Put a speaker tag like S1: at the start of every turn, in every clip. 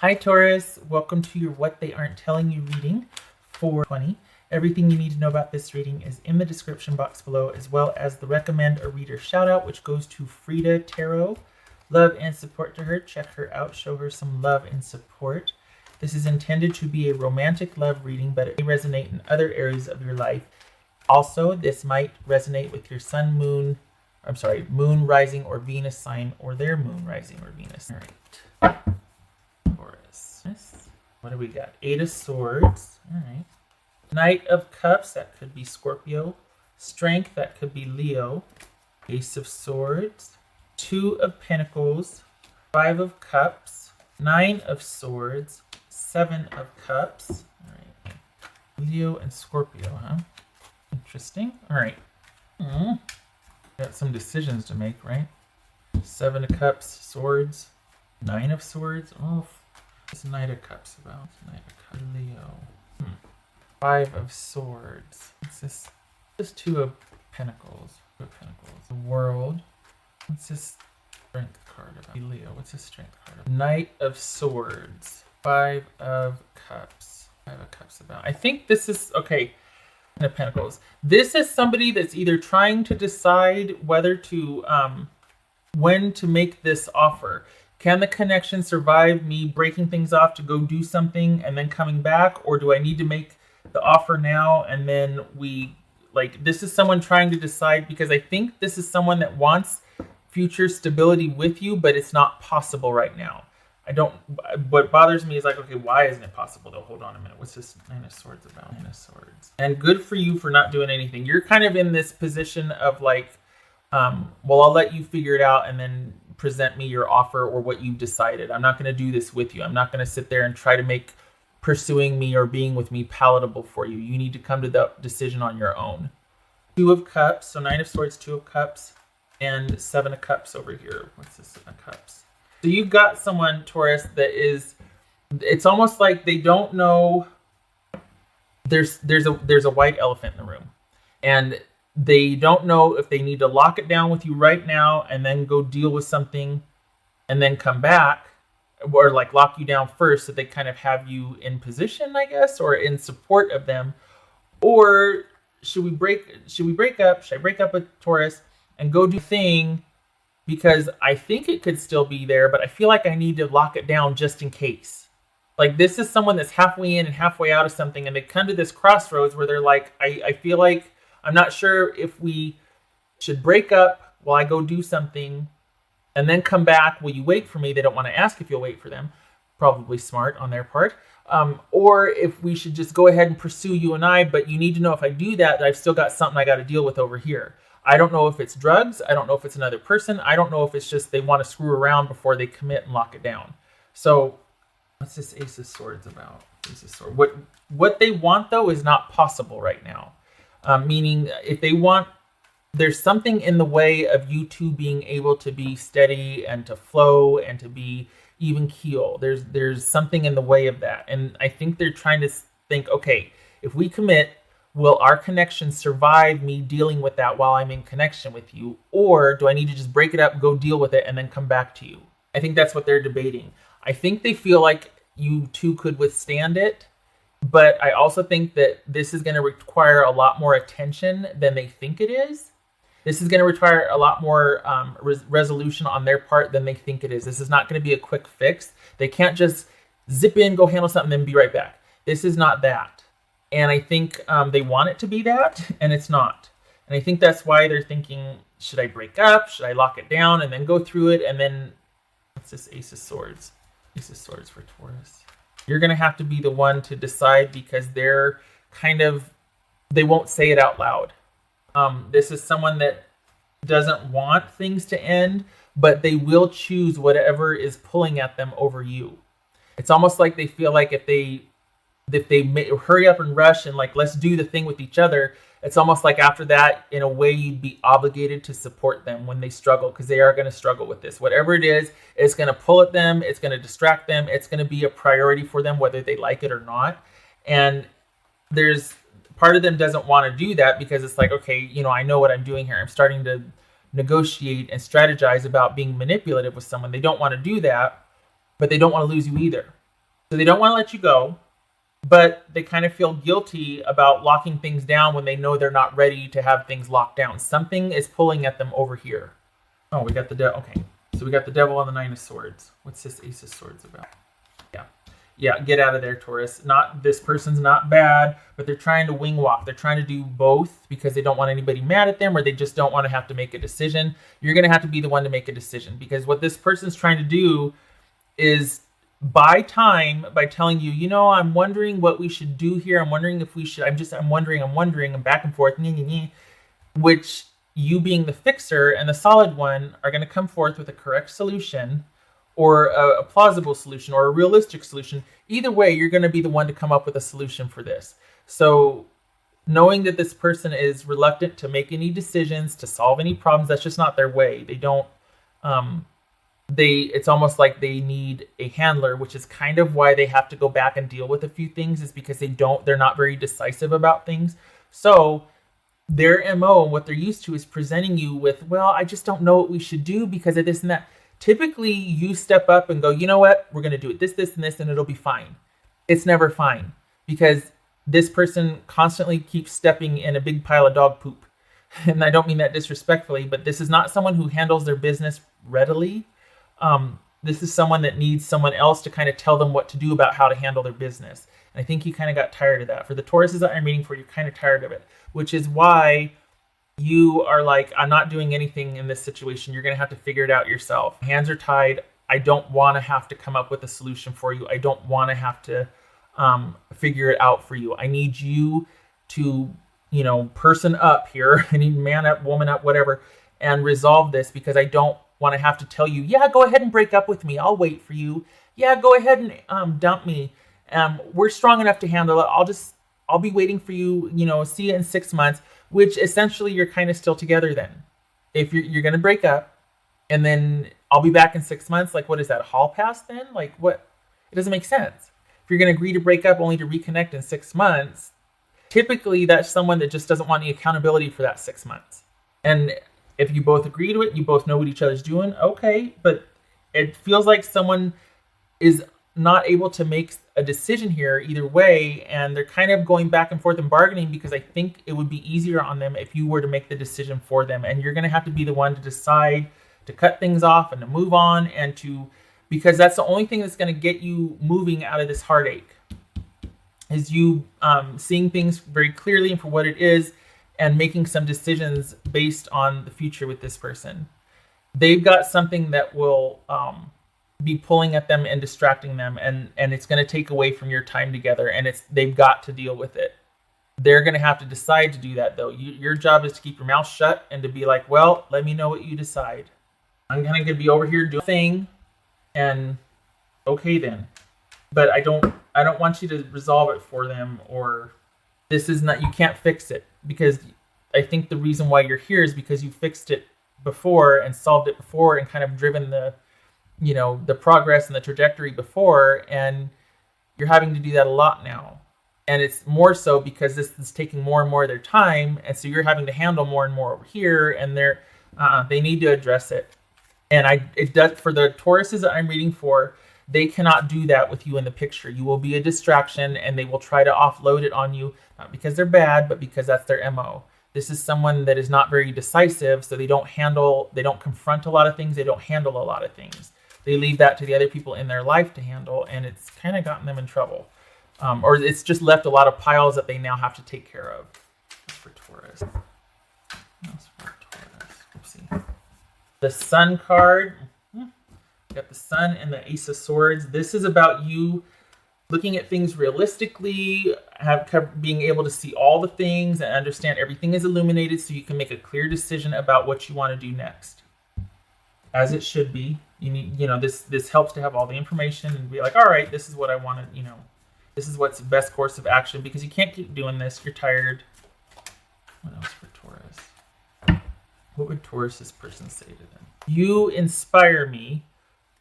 S1: Hi Taurus, welcome to your What They Aren't Telling You reading for 20. Everything you need to know about this reading is in the description box below, as well as the recommend a reader shout out, which goes to Frida Tarot. Love and support to her. Check her out, show her some love and support. This is intended to be a romantic love reading, but it may resonate in other areas of your life. Also, this might resonate with your sun, moon, rising or Venus sign, or their moon, rising, or Venus. All right. Taurus. What do we got? Eight of Swords. All right. Knight of Cups. That could be Scorpio. Strength. That could be Leo. Ace of Swords. Two of Pentacles. Five of Cups. Nine of Swords. Seven of Cups. All right. Leo and Scorpio, huh? Interesting. All right. Got some decisions to make, right? Seven of Cups. Swords. Nine of Swords. Oh, what's Knight of Cups about? Knight of Cups. Leo. Five of Swords. What's this? Just Two of Pentacles. Two of Pentacles. The World. What's this Strength card about? Leo. What's this Strength card about? Knight of Swords. Five of Cups. Five of Cups about. I think this is okay. Of Pentacles. This is somebody that's either trying to decide whether to when to make this offer. Can the connection survive me breaking things off to go do something and then coming back, or do I need to make the offer now and then this is someone trying to decide, because I think this is someone that wants future stability with you, but it's not possible right now. What bothers me is okay, why isn't it possible though? Hold on a minute. What's this Nine of Swords about? Nine of Swords. And good for you for not doing anything. You're kind of in this position of well, I'll let you figure it out and then present me your offer or what you've decided. I'm not going to do this with you. I'm not going to sit there and try to make pursuing me or being with me palatable for you. You need to come to the decision on your own. Two of Cups. So Nine of Swords, Two of Cups, and Seven of Cups over here. What's this Seven of Cups? So you've got someone, Taurus, that is, it's almost like they don't know. There's a white elephant in the room, and they don't know if they need to lock it down with you right now and then go deal with something and then come back, or lock you down first so they kind of have you in position, I guess, or in support of them. Or should we break up? Should I break up with Taurus and go do the thing? Because I think it could still be there, but I feel like I need to lock it down just in case. This is someone that's halfway in and halfway out of something, and they come to this crossroads where they're like, I feel like I'm not sure if we should break up while I go do something and then come back. Will you wait for me? They don't want to ask if you'll wait for them. Probably smart on their part. Or if we should just go ahead and pursue you and I, but you need to know if I do that I've still got something I got to deal with over here. I don't know if it's drugs. I don't know if it's another person. I don't know if it's just they want to screw around before they commit and lock it down. So what's this Ace of Swords about? Ace of Swords. What they want, though, is not possible right now. Meaning, if they want, there's something in the way of you two being able to be steady and to flow and to be even keel. There's something in the way of that. And I think they're trying to think, okay, if we commit, will our connection survive me dealing with that while I'm in connection with you? Or do I need to just break it up, go deal with it, and then come back to you? I think that's what they're debating. I think they feel like you two could withstand it, but I also think that this is going to require a lot more attention than they think it is. This is going to require a lot more resolution on their part than they think it is. This is not going to be a quick fix. They can't just zip in, go handle something, and then be right back. This is not that. And I think they want it to be that, and it's not. And I think that's why they're thinking, should I break up? Should I lock it down and then go through it? And then, what's this Ace of Swords? Ace of Swords for Taurus. You're going to have to be the one to decide, because they're they won't say it out loud. This is someone that doesn't want things to end, but they will choose whatever is pulling at them over you. It's almost like they feel like if they hurry up and rush and let's do the thing with each other, it's almost like after that, in a way, you'd be obligated to support them when they struggle, because they are going to struggle with this. Whatever it is, it's going to pull at them. It's going to distract them. It's going to be a priority for them, whether they like it or not. And there's part of them doesn't want to do that, because it's okay, I know what I'm doing here. I'm starting to negotiate and strategize about being manipulative with someone. They don't want to do that, but they don't want to lose you either. So they don't want to let you go, but they kind of feel guilty about locking things down when they know they're not ready to have things locked down. Something is pulling at them over here. Oh, we got the devil. Okay, so we got the devil on the 9 of swords. What's this ace of swords about? Yeah, get out of there, Taurus. This person's not bad, but they're trying to wing walk. They're trying to do both because they don't want anybody mad at them, or they just don't want to have to make a decision. You're going to have to be the one to make a decision, because what this person's trying to do is buy time by telling you, you know, I'm wondering what we should do here. I'm wondering if we should. I'm wondering. I'm back and forth. Which you, being the fixer and the solid one, are going to come forth with a correct solution, or a plausible solution, or a realistic solution. Either way, you're going to be the one to come up with a solution for this. So knowing that this person is reluctant to make any decisions, to solve any problems, that's just not their way. They don't, it's almost like they need a handler, which is kind of why they have to go back and deal with a few things, is because they're not very decisive about things. So their MO, what they're used to, is presenting you with, well, I just don't know what we should do because of this and that. Typically, you step up and go, you know what, we're going to do it this, this, and this, and it'll be fine. It's never fine, because this person constantly keeps stepping in a big pile of dog poop. And I don't mean that disrespectfully, but this is not someone who handles their business readily. This is someone that needs someone else to kind of tell them what to do about how to handle their business. And I think you kind of got tired of that. For the Tauruses that I'm reading for, you're kind of tired of it, which is why you are like, I'm not doing anything in this situation. You're going to have to figure it out yourself. Hands are tied. I don't want to have to come up with a solution for you. I don't want to have to figure it out for you. I need you to, person up here. I need man up, woman up, whatever, and resolve this, because I don't want to have to tell you, yeah, go ahead and break up with me. I'll wait for you. Yeah, go ahead and dump me. We're strong enough to handle it. I'll be waiting for you, see you in 6 months. Which essentially you're kind of still together then. If you're going to break up, and then I'll be back in 6 months, like, what is that, hall pass then? Like, what? It doesn't make sense. If you're going to agree to break up only to reconnect in 6 months, typically that's someone that just doesn't want any accountability for that 6 months. And if you both agree to it, you both know what each other's doing, okay, but it feels like someone is not able to make a decision here either way, and they're kind of going back and forth and bargaining, because I think it would be easier on them if you were to make the decision for them, and you're going to have to be the one to decide to cut things off and to move on, because that's the only thing that's going to get you moving out of this heartache, is you seeing things very clearly and for what it is, and making some decisions based on the future with this person. They've got something that will be pulling at them and distracting them, and it's going to take away from your time together, and they've got to deal with it. They're going to have to decide to do that, though. Your job is to keep your mouth shut and to be like, well, let me know what you decide. I'm going to be over here doing a thing, and okay then. But I don't want you to resolve it for them, or this is not, you can't fix it, because I think the reason why you're here is because you fixed it before and solved it before and kind of driven the progress and the trajectory before, and you're having to do that a lot now. And it's more so because this is taking more and more of their time, and so you're having to handle more and more over here, and they need to address it. And it does for the Tauruses that I'm reading for, they cannot do that with you in the picture. You will be a distraction, and they will try to offload it on you, not because they're bad, but because that's their MO. This is someone that is not very decisive, so they don't confront a lot of things, they don't handle a lot of things. They leave that to the other people in their life to handle, and it's kind of gotten them in trouble. Or it's just left a lot of piles that they now have to take care of. That's for Taurus. Oopsie. The Sun card. Got the Sun and the Ace of Swords. This is about you looking at things realistically, being able to see all the things and understand everything is illuminated, so you can make a clear decision about what you want to do next. As it should be. You need, this helps to have all the information and be like, all right, this is what I want to, this is what's the best course of action, because you can't keep doing this. You're tired. What else for Taurus? What would Taurus's person say to them? You inspire me.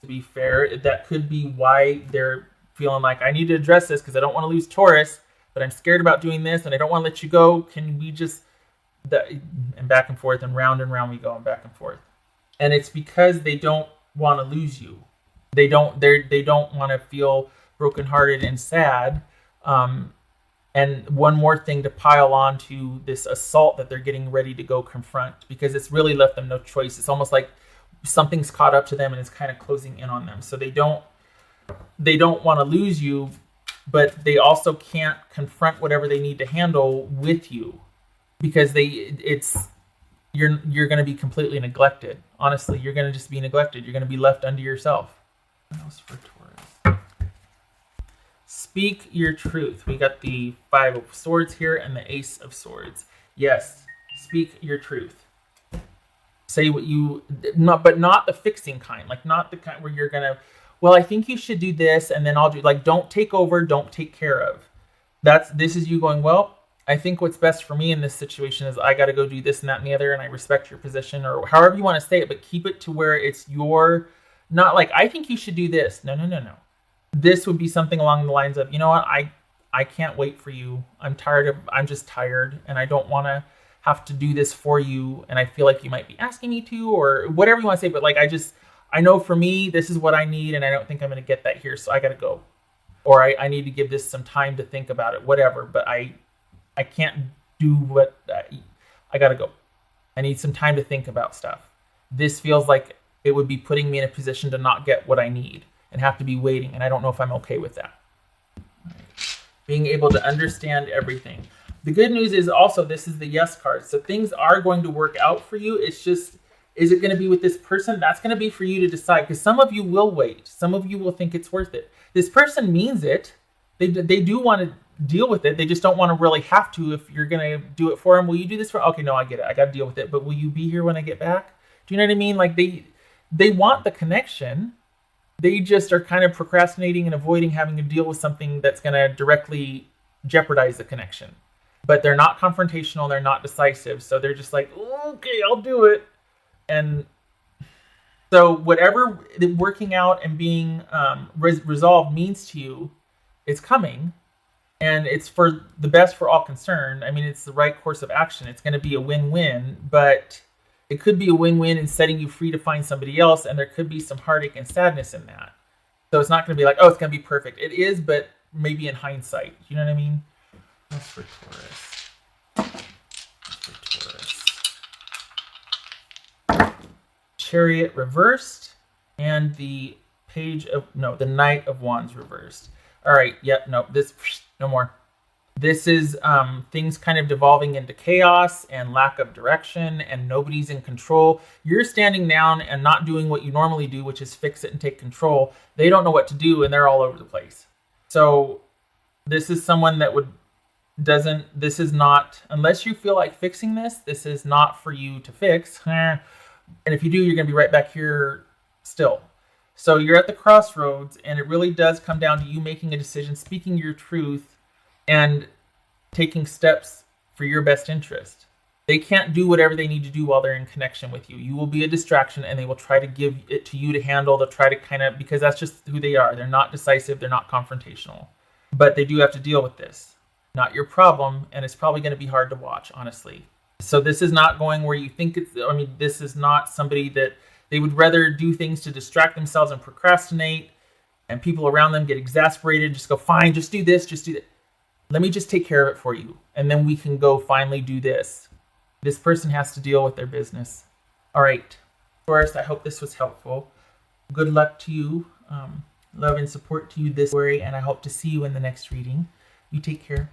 S1: To be fair, that could be why they're feeling like, I need to address this because I don't want to lose Taurus, but I'm scared about doing this and I don't want to let you go. Can we just, and back and forth and round we go and back and forth. And it's because they don't want to lose you. They don't want to feel brokenhearted and sad. And one more thing to pile on to this assault that they're getting ready to go confront, because it's really left them no choice. It's almost like something's caught up to them and it's kind of closing in on them. So they don't want to lose you, but they also can't confront whatever they need to handle with you, because you're going to be completely neglected. Honestly, you're going to just be neglected. You're going to be left unto yourself. What else for Taurus? Speak your truth. We got the 5 of Swords here and the Ace of Swords. Yes, speak your truth. Say what but not the fixing kind. Like, not the kind where you're going to, well, I think you should do this and then I'll do, like, don't take over, don't take care of. This is you going, well, I think what's best for me in this situation is I got to go do this and that and the other, and I respect your position, or however you want to say it, but keep it to where it's not like, I think you should do this. No. This would be something along the lines of, you know what, I can't wait for you. I'm just tired, and I don't want to have to do this for you, and I feel like you might be asking me to, or whatever you want to say, but like, I know for me, this is what I need, and I don't think I'm going to get that here, so I got to go. Or I need to give this some time to think about it, whatever, but I can't do what, I got to go. I need some time to think about stuff. This feels like it would be putting me in a position to not get what I need and have to be waiting, and I don't know if I'm okay with that. Being able to understand everything. The good news is also, this is the Yes card, so things are going to work out for you. It's just, is it going to be with this person? That's going to be for you to decide, because some of you will wait. Some of you will think it's worth it. This person means it. They do want to deal with it. They just don't want to really have to. If you're going to do it for them, will you do this for, okay, no, I get it. I got to deal with it. But will you be here when I get back? Do you know what I mean? Like, they want the connection. They just are kind of procrastinating and avoiding having to deal with something that's going to directly jeopardize the connection. But they're not confrontational. They're not decisive. So they're just like, okay, I'll do it. And so whatever working out and being resolved means to you, it's coming. And it's for the best for all concerned. I mean, it's the right course of action. It's going to be a win-win, but it could be a win-win in setting you free to find somebody else, and there could be some heartache and sadness in that. So it's not going to be like, oh, it's going to be perfect. It is, but maybe in hindsight. You know what I mean? That's for Taurus. Chariot reversed, and the the Knight of Wands reversed. All right, yep, no, no more. This is things kind of devolving into chaos and lack of direction, and nobody's in control. You're standing down and not doing what you normally do, which is fix it and take control. They don't know what to do, and they're all over the place. So this is someone that this is not, unless you feel like fixing this is not for you to fix. And if you do, you're going to be right back here still. So you're at the crossroads, and it really does come down to you making a decision, speaking your truth, and taking steps for your best interest. They can't do whatever they need to do while they're in connection with you. You will be a distraction, and they will try to give it to you to handle. They'll try to because that's just who they are. They're not decisive. They're not confrontational. But they do have to deal with this. Not your problem, and it's probably going to be hard to watch, honestly. So this is not going where you think this is not somebody that they would rather do things to distract themselves and procrastinate, and people around them get exasperated. Just go, fine, just do this, just do that. Let me just take care of it for you, and then we can go finally do this. This person has to deal with their business. All right, Taurus, I hope this was helpful. Good luck to you. Love and support to you this February, and I hope to see you in the next reading. You take care.